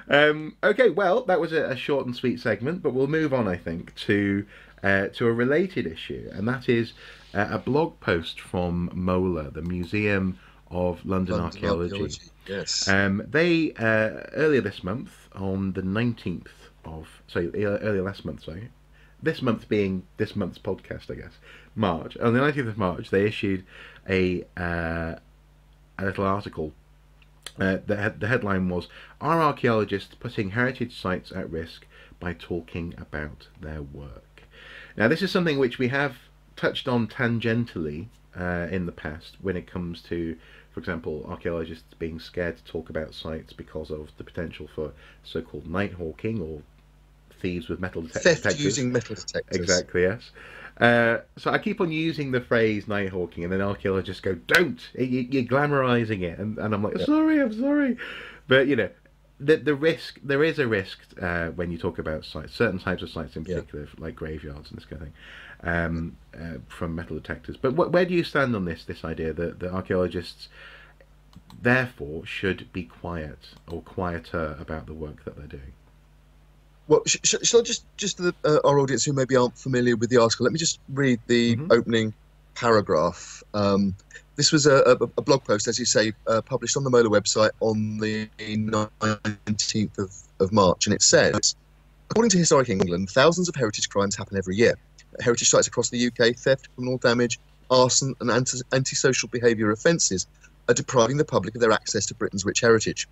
Okay, well, that was a short and sweet segment, but we'll move on, I think, to a related issue, and that is a blog post from MOLA, the Museum of London London Archaeology. archaeology, yes. They earlier this month, on the 19th of, sorry, earlier last month, sorry, this month being this month's podcast, I guess, March. On the 19th of March, they issued a little article. The headline was, "Are archaeologists putting heritage sites at risk by talking about their work?" Now, this is something which we have touched on tangentially in the past when it comes to, for example, archaeologists being scared to talk about sites because of the potential for so-called night hawking or thieves with metal Theft detectors. using metal detectors. Exactly, yes. So I keep on using the phrase night hawking, and then archaeologists go, "Don't! You're glamorizing it," and I'm like, Yeah, "Sorry, I'm sorry," but the risk, there is a risk when you talk about sites, certain types of sites in yeah. particular, like graveyards and this kind of thing, from metal detectors. But where do you stand on this idea that the archaeologists therefore should be quiet or quieter about the work that they're doing? Well, shall I just to our audience who maybe aren't familiar with the article, let me just read the Hmm. opening paragraph. This was a blog post, as you say, published on the Mola website on the 19th of March, and it says, according to Historic England, thousands of heritage crimes happen every year. At heritage sites across the UK, theft, criminal damage, arson, and antisocial behaviour offences are depriving the public of their access to Britain's rich heritage.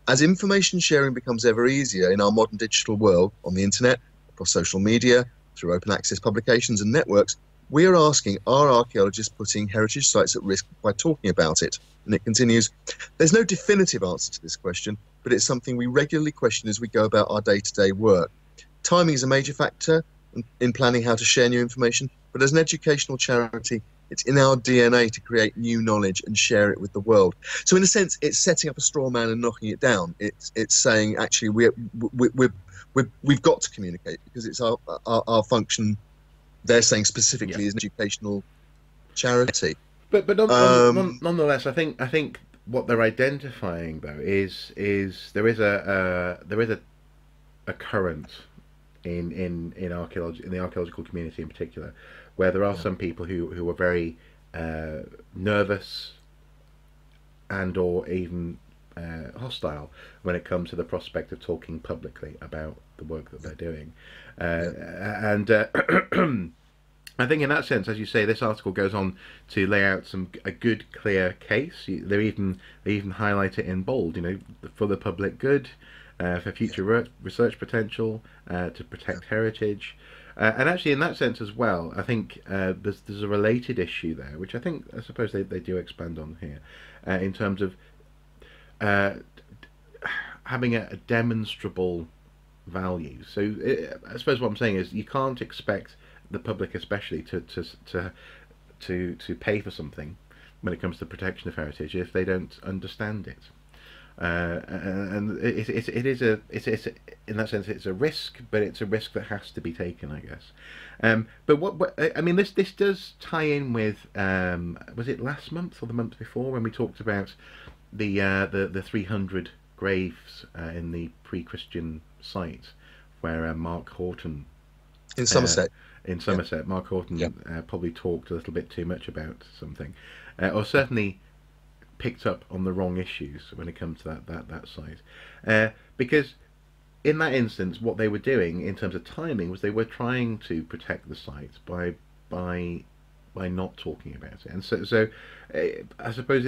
As information sharing becomes ever easier in our modern digital world, on the internet, across social media, through open access publications and networks, we are asking, are archaeologists putting heritage sites at risk by talking about it? And it continues, there's no definitive answer to this question, but it's something we regularly question as we go about our day-to-day work. Timing is a major factor in planning how to share new information, but as an educational charity, it's in our DNA to create new knowledge and share it with the world. So in a sense, it's setting up a straw man and knocking it down. It's saying, actually, we've got to communicate because it's our function. They're saying Yeah. specifically as an educational charity. But Um, nonetheless, I think what they're identifying though is there is a current in archaeology, in the archaeological community in particular, where there are yeah, some people who are very nervous and or even hostile when it comes to the prospect of talking publicly about the work that yeah, they're doing, yeah, and I think in that sense, as you say, this article goes on to lay out a good, clear case. They even highlight it in bold. For the public good, for yeah, future research potential, to protect heritage, and actually in that sense as well, I think there's a related issue there, which I suppose they do expand on here, in terms of uh, having a demonstrable value. So I suppose what I'm saying is you can't expect the public, especially, to pay for something when it comes to protection of heritage if they don't understand it. And it is it's in that sense it's a risk, but it's a risk that has to be taken, I guess. But I mean, this does tie in with was it last month or the month before when we talked about the 300 graves in the pre-Christian site where Mark Horton in uh, Somerset. in Yeah, Somerset, Mark yeah, Horton probably talked a little bit too much about something, or certainly picked up on the wrong issues when it comes to that site, because in that instance, what they were doing in terms of timing was they were trying to protect the site by by not talking about it, and so I suppose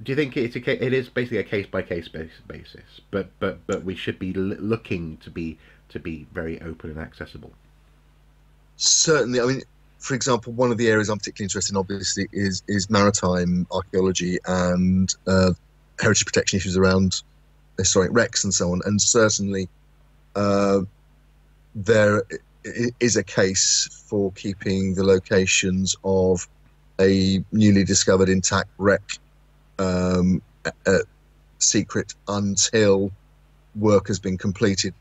do you think it is basically a case by case basis, but we should be looking to be very open and accessible. certainly. I mean, for example, one of the areas I'm particularly interested in, obviously, is maritime archaeology and heritage protection issues around historic wrecks and so on. And certainly, uh, there is a case for keeping the locations of a newly discovered intact wreck um, secret until work has been completed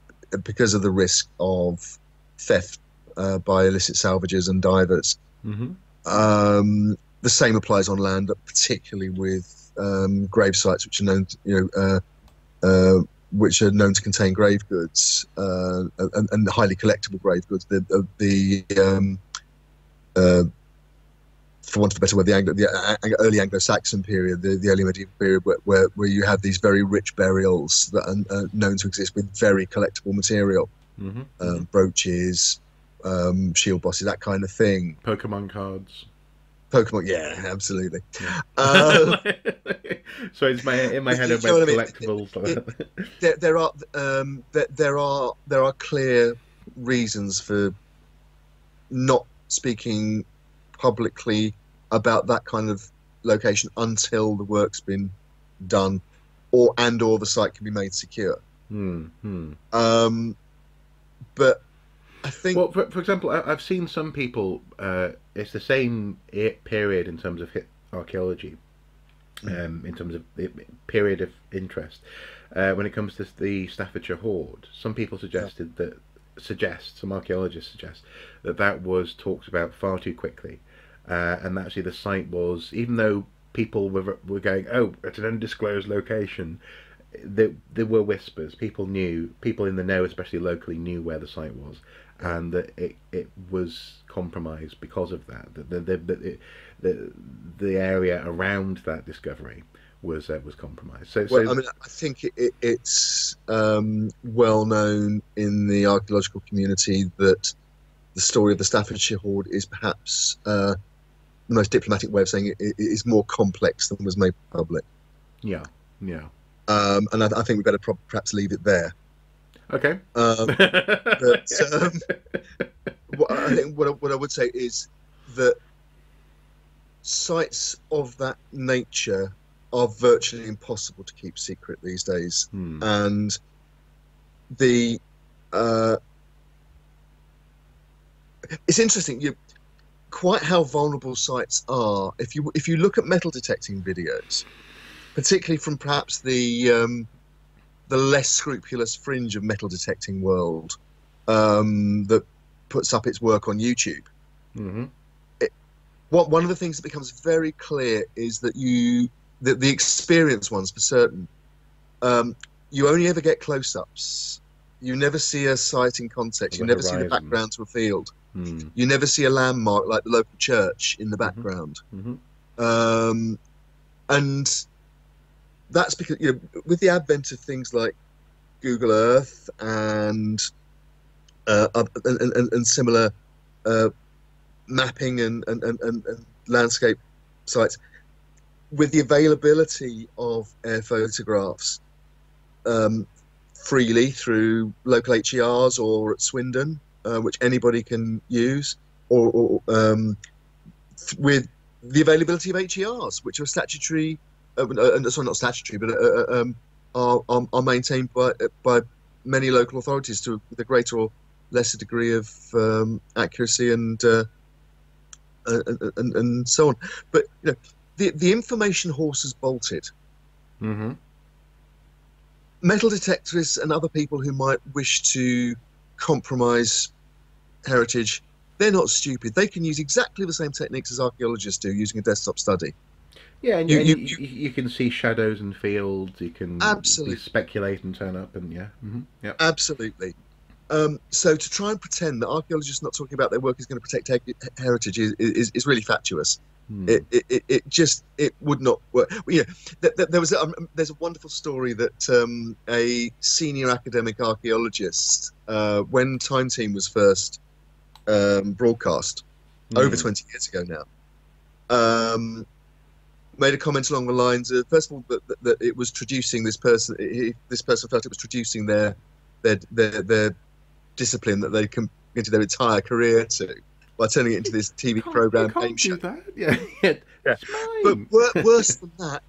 because of the risk of theft by illicit salvagers and divers. Hmm. The same applies on land, particularly with grave sites, which are known, which are known to contain grave goods and highly collectible grave goods. For want of a better word, the early Anglo-Saxon period, the early medieval period, where you have these very rich burials that are known to exist with very collectible material, brooches, shield bosses, that kind of thing. Pokemon cards. Pokemon, yeah, absolutely. Yeah. So it's in my head about collectibles. There are clear reasons for not speaking publicly about that kind of location until the work's been done, or the site can be made secure. But I think, well, for example, I've seen some people. It's the same period in terms of archaeology, in terms of the period of interest. When it comes to the Staffordshire Hoard, some people some archaeologists suggest that was talked about far too quickly, and actually the site was, even though people were going, oh, it's an undisclosed location, there were whispers. People in the know, especially locally, knew where the site was, and that it was compromised because of that. The area around that discovery was compromised. So I mean, I think it's well known in the archaeological community that the story of the Staffordshire Hoard is perhaps the most diplomatic way of saying it is more complex than was made public. Yeah. And I think we better perhaps leave it there. Okay. But I think what I would say is that sites of that nature are virtually impossible to keep secret these days, and it's interesting. Quite how vulnerable sites are. If you look at metal detecting videos, particularly from perhaps the less scrupulous fringe of metal detecting world that puts up its work on YouTube. One of the things that becomes very clear is that the experienced ones, for certain, you only ever get close-ups. You never see a site in context. You never see the background to a field. You never see a landmark like the local church in the background. And that's because, with the advent of things like Google Earth and similar mapping and landscape sites, with the availability of air photographs freely through local HERs or at Swindon, which anybody can use, or with the availability of HERs, which are statutory, sorry, not statutory, but are maintained by many local authorities with a greater or lesser degree of accuracy and so on. But the information horse has bolted. Metal detectorists and other people who might wish to compromise heritage, they're not stupid. They can use exactly the same techniques as archaeologists do using a desktop study. Yeah, and you can see shadows and fields. You can absolutely speculate and turn up, and absolutely. So to try and pretend that archaeologists not talking about their work is going to protect heritage is really fatuous. It would not work. There's a wonderful story that a senior academic archaeologist, when Time Team was first broadcast over 20 years ago now, made a comment along the lines of, first of all, that it was traducing this person. This person felt it was traducing their discipline that they committed their entire career to by turning it into this TV program. You can't do that. Yeah. But worse than that,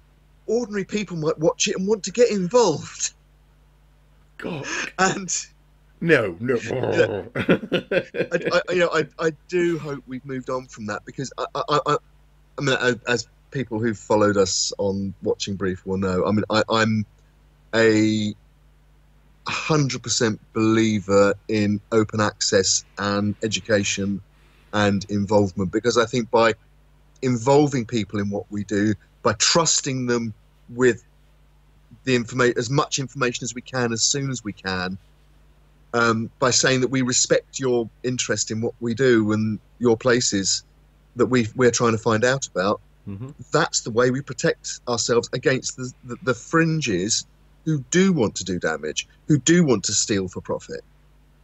ordinary people might watch it and want to get involved. God. And no. I do hope we've moved on from that, because I mean, as people who've followed us on Watching Brief will know, I mean, I'm a 100% believer in open access and education and involvement, because I think by involving people in what we do, by trusting them with as much information as we can as soon as we can, by saying that we respect your interest in what we do and your places that we're trying to find out about. Mm-hmm. That's the way we protect ourselves against the fringes who do want to do damage, who do want to steal for profit.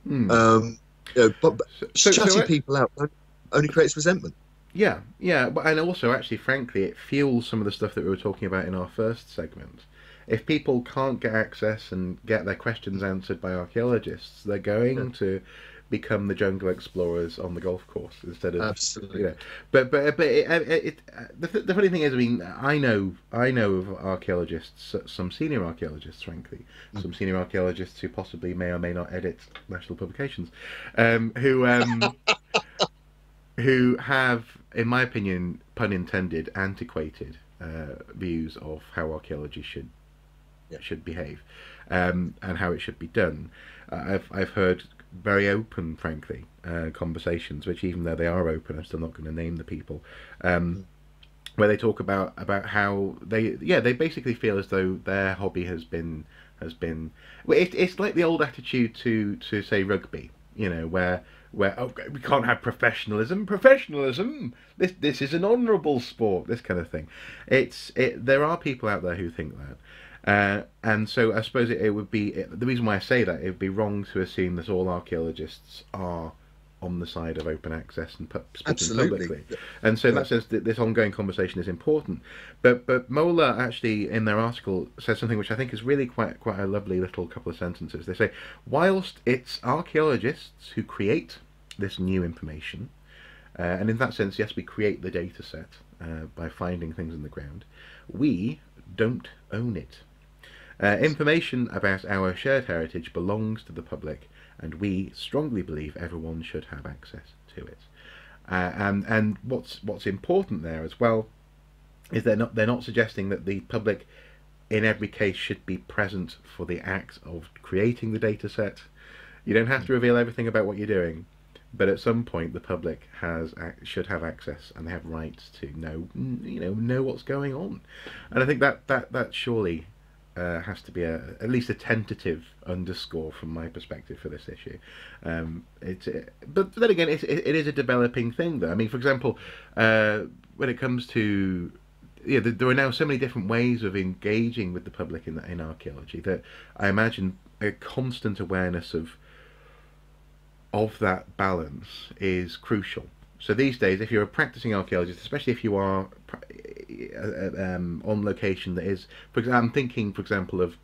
But shutting people out only creates resentment. Yeah, and also, actually, frankly, it fuels some of the stuff that we were talking about in our first segment. If people can't get access and get their questions answered by archaeologists, they're going to become the jungle explorers on the golf course instead of absolutely. But the funny thing is, I mean, I know of archaeologists, some senior archaeologists, frankly, some senior archaeologists who possibly may or may not edit national publications, who have, in my opinion, pun intended, antiquated views of how archaeology should behave, and how it should be done. I've heard very open, frankly, conversations, which, even though they are open, I'm still not going to name the people, where they talk about how they basically feel as though their hobby has been it's like the old attitude to say rugby, where we can't have professionalism. This is an honourable sport. This kind of thing. There are people out there who think that. And so I suppose it would be, the reason why I say that, it would be wrong to assume that all archaeologists are on the side of open access and speaking publicly. And so in that sense, this ongoing conversation is important. But Mola actually, in their article, says something which I think is really quite a lovely little couple of sentences. They say, whilst it's archaeologists who create this new information, and in that sense, yes, we create the data set by finding things in the ground, we don't own it. Information about our shared heritage belongs to the public, and we strongly believe everyone should have access to it. And what's important there as well is they're not suggesting that the public in every case should be present for the act of creating the data set. You don't have to reveal everything about what you're doing, but at some point the public should have access, and they have rights to know what's going on. And I think that surely has to be at least a tentative underscore from my perspective for this issue. But then again, it is a developing thing, though. I mean, for example, when it comes to there are now so many different ways of engaging with the public in archaeology that I imagine a constant awareness of that balance is crucial. So these days, if you're a practicing archaeologist, especially if you are on location that is, I'm thinking, for example, of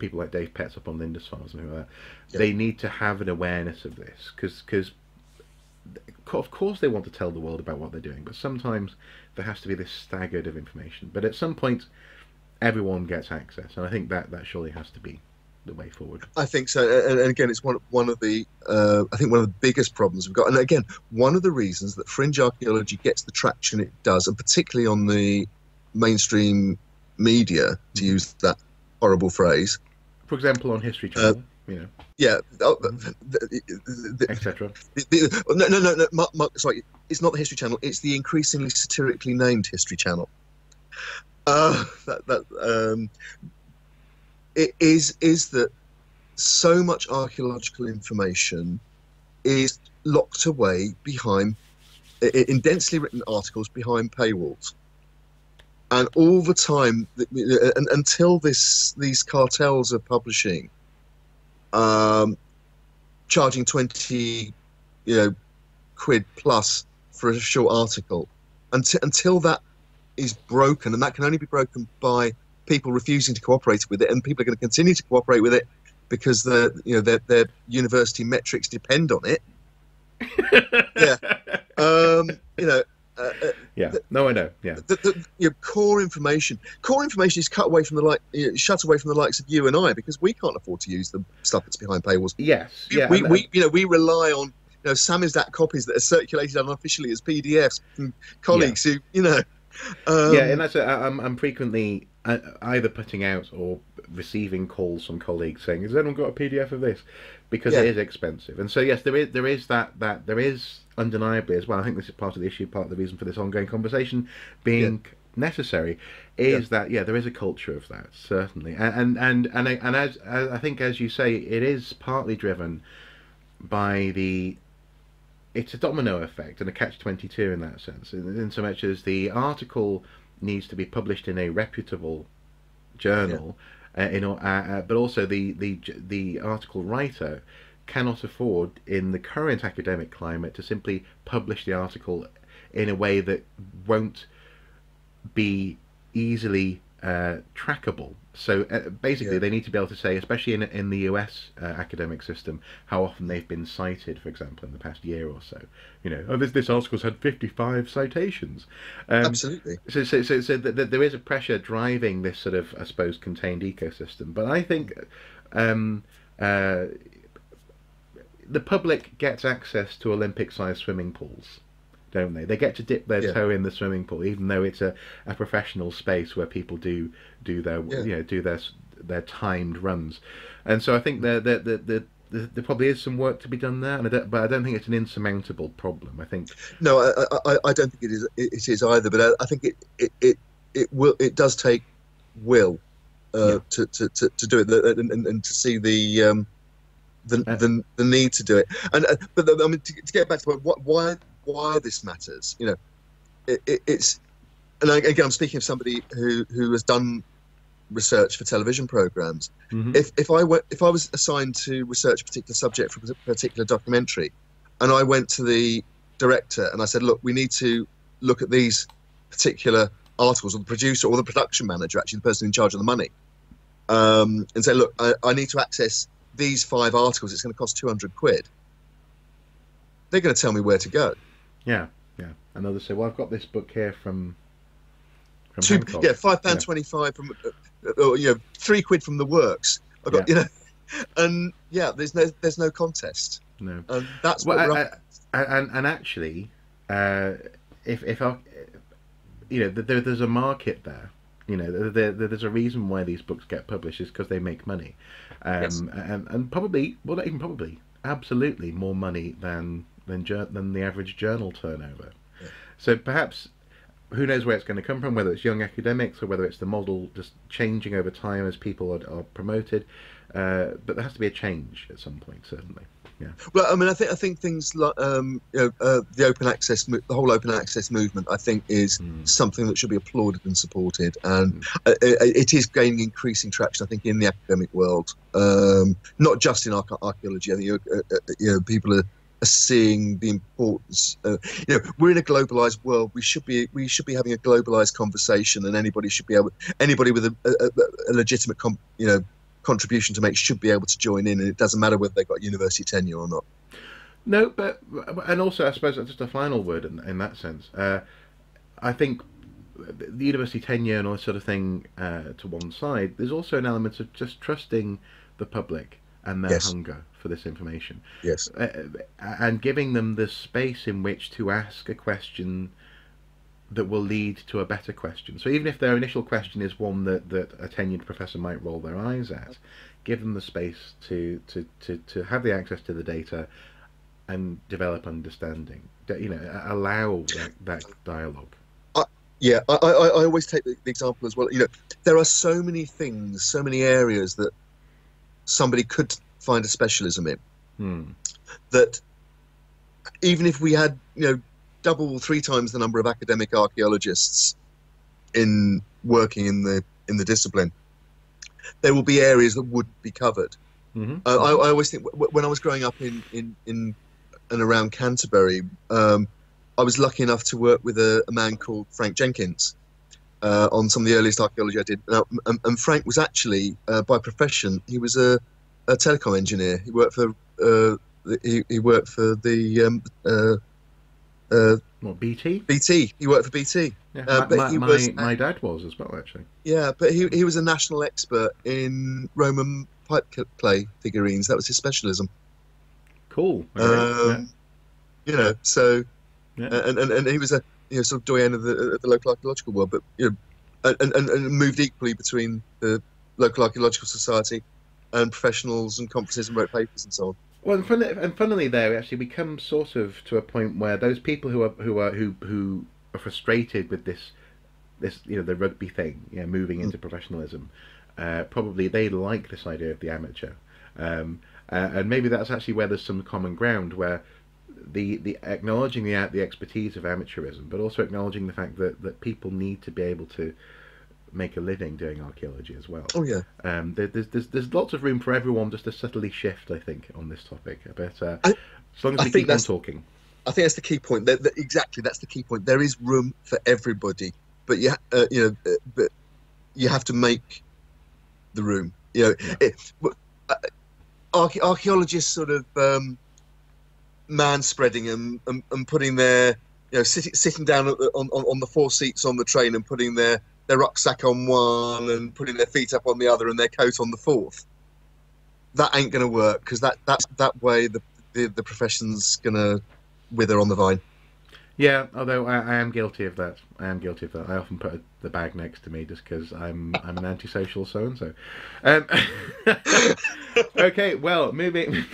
people like Dave Petts up on Lindisfarne and something like that. Yeah. They need to have an awareness of this, because of course they want to tell the world about what they're doing, but sometimes there has to be this staggered of information. But at some point, everyone gets access, and I think that surely has to be the way forward. I think so, and again, it's one of the I think one of the biggest problems we've got, and again, one of the reasons that fringe archaeology gets the traction it does, and particularly on the mainstream media, to use that horrible phrase. For example, on History Channel, Yeah, etc. No, Mark, sorry, it's not the History Channel. It's the increasingly satirically named History Channel. It is that so much archaeological information is locked away in densely written articles behind paywalls, and all the time, until these cartels are publishing, charging 20 quid plus for a short article, until that is broken, and that can only be broken by people refusing to cooperate with it, and people are going to continue to cooperate with it because their university metrics depend on it. No, I know. Yeah, the core information is shut away from the likes of you and I, because we can't afford to use the stuff that's behind paywalls. Yes, we rely on samizdat copies that are circulated unofficially as PDFs from colleagues who and that's I'm frequently either putting out or receiving calls from colleagues saying, "Has anyone got a PDF of this?" Because it is expensive. And so yes, there is that there is undeniably as well. I think this is part of the issue, part of the reason for this ongoing conversation being necessary, Yeah. is that there is a culture of that, certainly, and as I think, as you say, it is partly driven by the it's a domino effect and a catch-22 in that sense, in so much as the article needs to be published in a reputable Yeah. journal, but also the article writer cannot afford, in the current academic climate, to simply publish the article in a way that won't be easily trackable. So basically, Yeah. they need to be able to say, especially in the US academic system, how often they've been cited, for example, in the past year or so. Oh, this article's had 55 citations. Absolutely. So there is a pressure driving this sort of, I suppose, contained ecosystem. But I think uh, the public gets access to Olympic-sized swimming pools, don't they? They get to dip their Yeah. toe in the swimming pool, even though it's a professional space where people do their Yeah. do their timed runs, and so I think there probably is some work to be done there, but I don't think it's an insurmountable problem. I think No, I don't think it is. It is either, but I think it does take will to do it, and to see the need to do it. And but I mean, to get back to why this matters, it's, and again, I'm speaking of somebody who has done research for television programs. Mhm. If I was assigned to research a particular subject for a particular documentary, and I went to the director and I said, look, we need to look at these particular articles, or the producer or the production manager, actually the person in charge of the money, and say, look, I need to access these 5 articles, it's going to cost 200 quid. They're going to tell me where to go. Yeah, and others say, well, I've got this book here from £5.25 from £3 from the works. I've got and there's no contest. No, And that's well, what and actually, if I, there's a market there. There's a reason why these books get published, is because they make money, Yes. and probably, well, not even probably, absolutely more money than the average journal turnover. Yeah. So perhaps, who knows where it's going to come from, whether it's young academics or whether it's the model just changing over time as people are promoted, but there has to be a change at some point, certainly. Yeah. Well, I mean, I think things like the open access, the whole open access movement, I think, is something that should be applauded and supported, and it is gaining increasing traction, I think, in the academic world, not just in archaeology. I think people are seeing the importance. We're in a globalized world. We should be having a globalized conversation, and anybody with a legitimate contribution to make should be able to join in, and it doesn't matter whether they've got university tenure or not. No, and also, I suppose, just a final word in that sense. I think the university tenure and all this sort of thing to one side, there's also an element of just trusting the public and their Yes. hunger for this information. Yes. And giving them the space in which to ask a question that will lead to a better question. So even if their initial question is one that a tenured professor might roll their eyes at, give them the space to have the access to the data and develop understanding. Allow that dialogue. I always take the example as well. There are so many things, so many areas that somebody could find a specialism in, that even if we had, double, 3 times the number of academic archaeologists working in the discipline, there will be areas that wouldn't be covered. Mm-hmm. I always think, when I was growing up in and around Canterbury, I was lucky enough to work with a man called Frank Jenkins on some of the earliest archaeology I did. And Frank was actually, by profession, he was a telecom engineer. He worked for BT? BT. He worked for BT. Yeah, my dad was as well, actually. Yeah, but he was a national expert in Roman pipe clay figurines. That was his specialism. Cool. Okay. So, Yeah. and he was a sort of doyen of the local archaeological world, but and moved equally between the local archaeological society and professionals and conferences and wrote papers and so on. Well, and funnily, there actually we come sort of to a point where those people who are frustrated with this the rugby thing, moving into professionalism. Probably they like this idea of the amateur, and maybe that's actually where there's some common ground, where the acknowledging the expertise of amateurism, but also acknowledging the fact that people need to be able to make a living doing archaeology as well. Oh yeah. There's lots of room for everyone just to subtly shift, I think, on this topic. But as long as we keep on talking. I think that's the key point. Exactly, that's the key point. There is room for everybody, but but you have to make the room. Archaeologists sort of man spreading and putting their sitting down on the 4 seats on the train and putting their rucksack on one and putting their feet up on the other and their coat on the fourth. That ain't going to work, because that way the profession's going to wither on the vine. Yeah, although I am guilty of that. I often put the bag next to me just because I'm an antisocial so and so. Okay, well, moving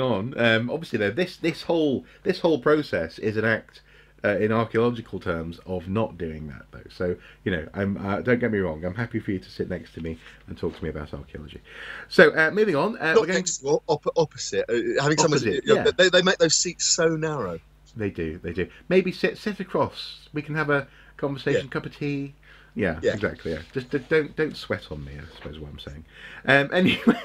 on. Obviously, though, this whole process is an act, in archaeological terms, of not doing that, though. So don't get me wrong. I'm happy for you to sit next to me and talk to me about archaeology. So moving on, not next to, opposite. Having Opposite, someone, they make those seats so narrow. They do. Maybe sit across. We can have a conversation, cup of tea. Yeah, exactly. Yeah, just don't sweat on me, I suppose is what I'm saying. Anyway,